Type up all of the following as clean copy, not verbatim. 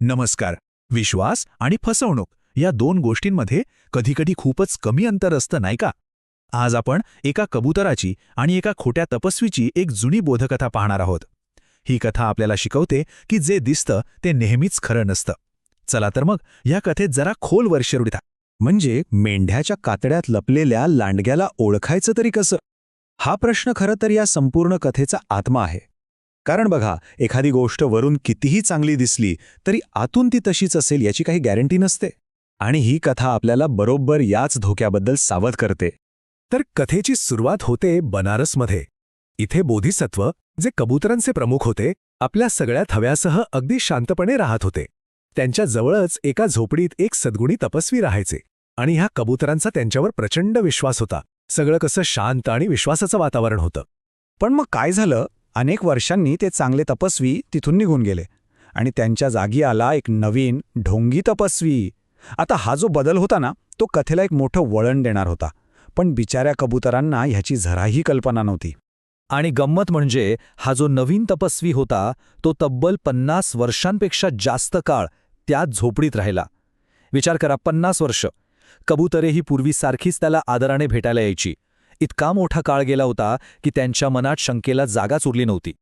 नमस्कार. विश्वास आणि फसवणूक या दोन गोष्टींमध्ये कधीकधी खूपच कमी अंतर असतं, नाही का? आज आपण एका कबुतराची आणि एका खोट्या तपस्वीची एक जुनी बोधकथा पाहणार आहोत. ही कथा आपल्याला शिकवते की जे दिसतं ते नेहमीच खरं नसतं. चला तर मग या कथेत जरा खोलवर शिरूया. म्हणजे मेंढ्याच्या कातड्यात लपलेल्या लांडग्याला ओळखायचं तरी कसं? हा प्रश्न खरं तर या संपूर्ण कथेचा आत्मा आहे. कारण बघा, एखादी गोष्ट वरून कितीही चांगली दिसली तरी आतून ती तशीच असेल याची काही गॅरंटी नसते. आणि ही कथा आपल्याला बरोबर याच धोक्याबद्दल सावध करते. तर कथेची सुरुवात होते बनारसमध्ये. इथे बोधिसत्व, जे कबुतरांचे प्रमुख होते, आपल्या सगळ्या थव्यासह अगदी शांतपणे राहत होते. त्यांच्या जवळच एका झोपडीत एक सद्गुणी तपस्वी राहायचे आणि ह्या कबुतरांचा त्यांच्यावर प्रचंड विश्वास होता. सगळं कसं शांत आणि विश्वासाचं वातावरण होतं. पण मग काय झालं? अनेक वर्षांनी ते चांगले तपस्वी तिथून निघून गेले आणि त्यांच्या जागी आला एक नवीन ढोंगी तपस्वी. आता हा जो बदल होता ना, तो कथेला एक मोठं वळण देणार होता. पण बिचाऱ्या कबुतरांना ह्याची जराही कल्पना नव्हती. आणि गंमत म्हणजे हा जो नवीन तपस्वी होता तो तब्बल 50 वर्षांपेक्षा जास्त काळ त्याच झोपडीत राहिला. विचार करा, 50 वर्ष. कबुतरेही पूर्वीसारखीच त्याला आदराने भेटायला यायची. इतका मोठा काळ गेला होता की त्यांच्या मनात शंकेला जागाच उरली नव्हती.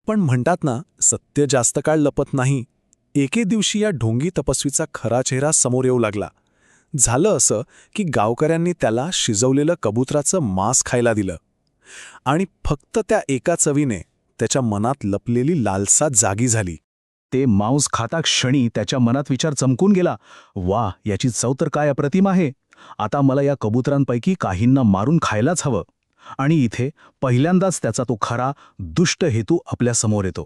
पण म्हणतात ना, सत्य जास्त काळ लपत नाही. एके दिवशी या ढोंगी तपस्वीचा खरा चेहरा समोर येऊ लागला. झालं असं की गावकऱ्यांनी त्याला शिजवलेलं कबुतराचं मांस खायला दिलं. आणि फक्त त्या एका चवीने त्याच्या मनात लपलेली लालसा जागी झाली. ते मांस खाता क्षणी त्याच्या मनात विचार चमकून गेला, वा, याची चव तर काय अप्रतिम आहे. आता मला या कबुतरांपैकी काहींना मारून खायलाच हवं. आणि इथे पहिल्यांदाच त्याचा तो खरा दुष्ट हेतू आपल्या समोर येतो.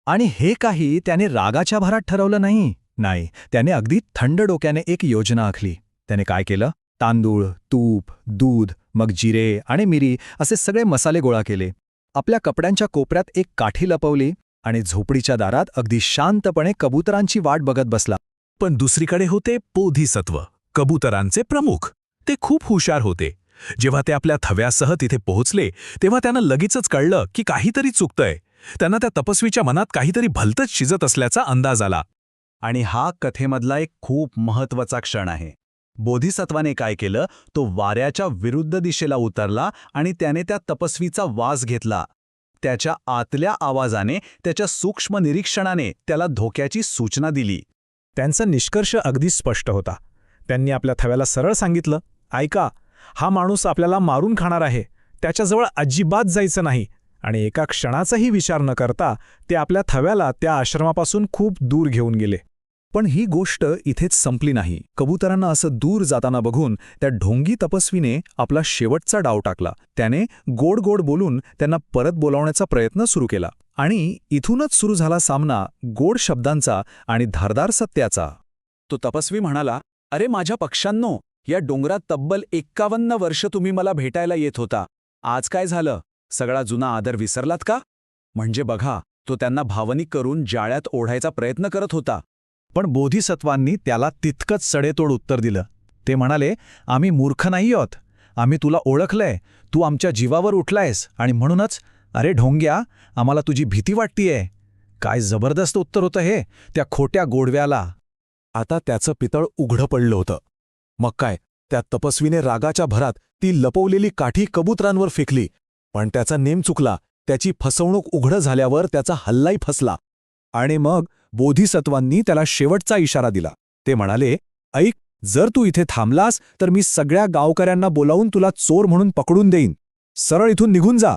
आणि हे काही त्याने रागाच्या भरात ठरवलं नाही, त्याने अगदी थंड डोक्याने एक योजना आखली. त्याने काय केलं? तांदूळ, तूप, दूध, मग जिरे आणि मिरी असे सगळे मसाले गोळा केले. आपल्या कपड्यांच्या कोपऱ्यात एक काठी लपवली आणि झोपडीच्या दारात अगदी शांतपणे कबुतरांची वाट बघत बसला. पण दुसरीकडे होते बोधिसत्व, कबुतरांचे प्रमुख. ते खूप हुशार होते. जेव्हा ते आपल्या थव्यासह तिथे पोहोचले तेव्हा त्यांना लगेचच कळलं की काहीतरी चुकतंय. त्यांना त्या तपस्वीच्या मनात काहीतरी भलतंच शिजत असल्याचा अंदाज आला. आणि हा कथेमधला एक खूप महत्त्वाचा क्षण आहे. बोधिसत्वाने काय केलं? तो वाऱ्याच्या विरुद्ध दिशेला उतरला आणि त्याने त्या तपस्वीचा वास घेतला. त्याच्या आतल्या आवाजाने, त्याच्या सूक्ष्म निरीक्षणाने त्याला धोक्याची सूचना दिली. त्यांचा निष्कर्ष अगदी स्पष्ट होता. त्यांनी आपल्या थव्याला सरळ सांगितलं, ऐका, हा माणूस आपल्याला मारून खाणार आहे. त्याच्याजवळ अजिबात जायचं नाही. आणि एका क्षणाचाही विचार न करता ते आपल्या थव्याला त्या आश्रमापासून खूप दूर घेऊन गेले. पण ही गोष्ट इथेच संपली नाही. कबुतरांना असं दूर जाताना बघून त्या ढोंगी तपस्वीने आपला शेवटचा डाव टाकला. त्याने गोड गोड बोलून त्यांना परत बोलावण्याचा प्रयत्न सुरू केला. आणि इथूनच सुरू झाला सामना गोड शब्दांचा आणि धारदार सत्याचा. तो तपस्वी म्हणाला, अरे माझ्या पक्ष्यांनो, या डोंगरात तब्बल 51 वर्ष तुम्ही मला भेटायला येत होता. आज काय झालं? सगळा जुना आदर विसरलात का? म्हणजे बघा, तो त्यांना भावनिक करून जाळ्यात ओढायचा प्रयत्न करत होता. पण बोधिसत्वांनी त्याला तितकंच सडेतोड उत्तर दिलं. ते म्हणाले, आम्ही मूर्ख नाही आहोत. आम्ही तुला ओळखलंय. तू आमच्या जीवावर उठलायस आणि म्हणूनच, अरे ढोंग्या, आम्हाला तुझी भीती वाटतीये. काय जबरदस्त उत्तर होतं हे त्या खोट्या गोडव्याला. आता त्याचं पितळ उघडं पडलं होतं. मग काय, त्या तपस्वीने रागाच्या भरात ती लपवलेली काठी कबुतरांवर फेकली. पण त्याचा नेम चुकला. त्याची फसवणूक उघडं झाल्यावर त्याचा हल्लाही फसला. आणि मग बोधिसत्वांनी त्याला शेवटचा इशारा दिला. ते म्हणाले, ऐक, जर तू इथे थांबलास तर मी सगळ्या गावकऱ्यांना बोलावून तुला चोर म्हणून पकडून देईन. सरळ इथून निघून जा.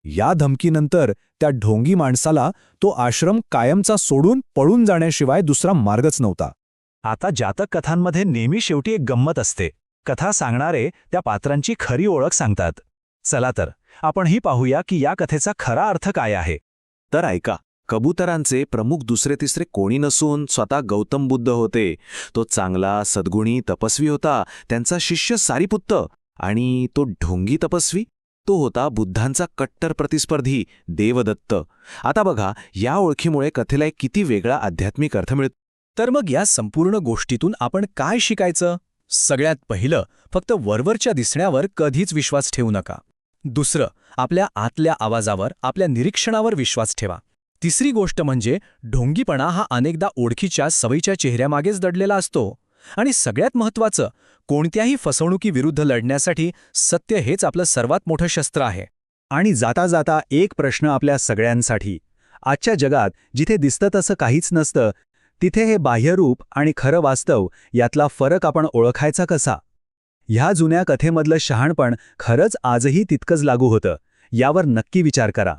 या धमकीनंतर त्या ढोंगी माणसाला तो आश्रम कायमचा सोडून पळून जाण्याशिवाय दुसरा मार्गच नव्हता. आता जातक कथांमध्ये नेहमी शेवटी एक गंमत असते. कथा सांगणारे त्या पात्रांची खरी ओळख सांगतात. चला तर आपण ही पाहूया की या कथेचा खरा अर्थ काय आहे. तर ऐका, कबुतरांचे प्रमुख दुसरे तिसरे कोणी नसून स्वतः गौतम बुद्ध होते. तो चांगला सद्गुणी तपस्वी होता. त्यांचा शिष्य सारीपुत्त. आणि तो ढोंगी तपस्वी, तो होता बुद्धांचा कट्टर प्रतिस्पर्धी देवदत्त. आता बघा, या ओळखीमुळे कथेला एक किती वेगळा आध्यात्मिक अर्थ मिळतो. तर मग या संपूर्ण गोष्टीतून आपण काय शिकायचं? सगळ्यात पहिलं, फक्त वरवरच्या दिसण्यावर कधीच विश्वास ठेवू नका. दुसरं, आपल्या आतल्या आवाजावर, आपल्या निरीक्षणावर विश्वास ठेवा. तिसरी गोष्ट म्हणजे ढोंगीपणा हा अनेकदा ओळखीच्या सवयीच्या चेहऱ्यामागेच दडलेला असतो. आणि सगळ्यात महत्त्वाचं, कोणत्याही फसवणुकीविरुद्ध लढण्यासाठी सत्य हेच आपलं सर्वात मोठं शस्त्र आहे. आणि जाता जाता एक प्रश्न आपल्या सगळ्यांसाठी. आजच्या जगात जिथे दिसतं तसं काहीच नसतं, तिथे हे बाह्यरूप आणि खरं वास्तव यातला फरक आपण ओळखायचा कसा? ह्या जुन्या कथेमधलं शहाणपण खरंच आजही तितकंच लागू होतं. यावर नक्की विचार करा.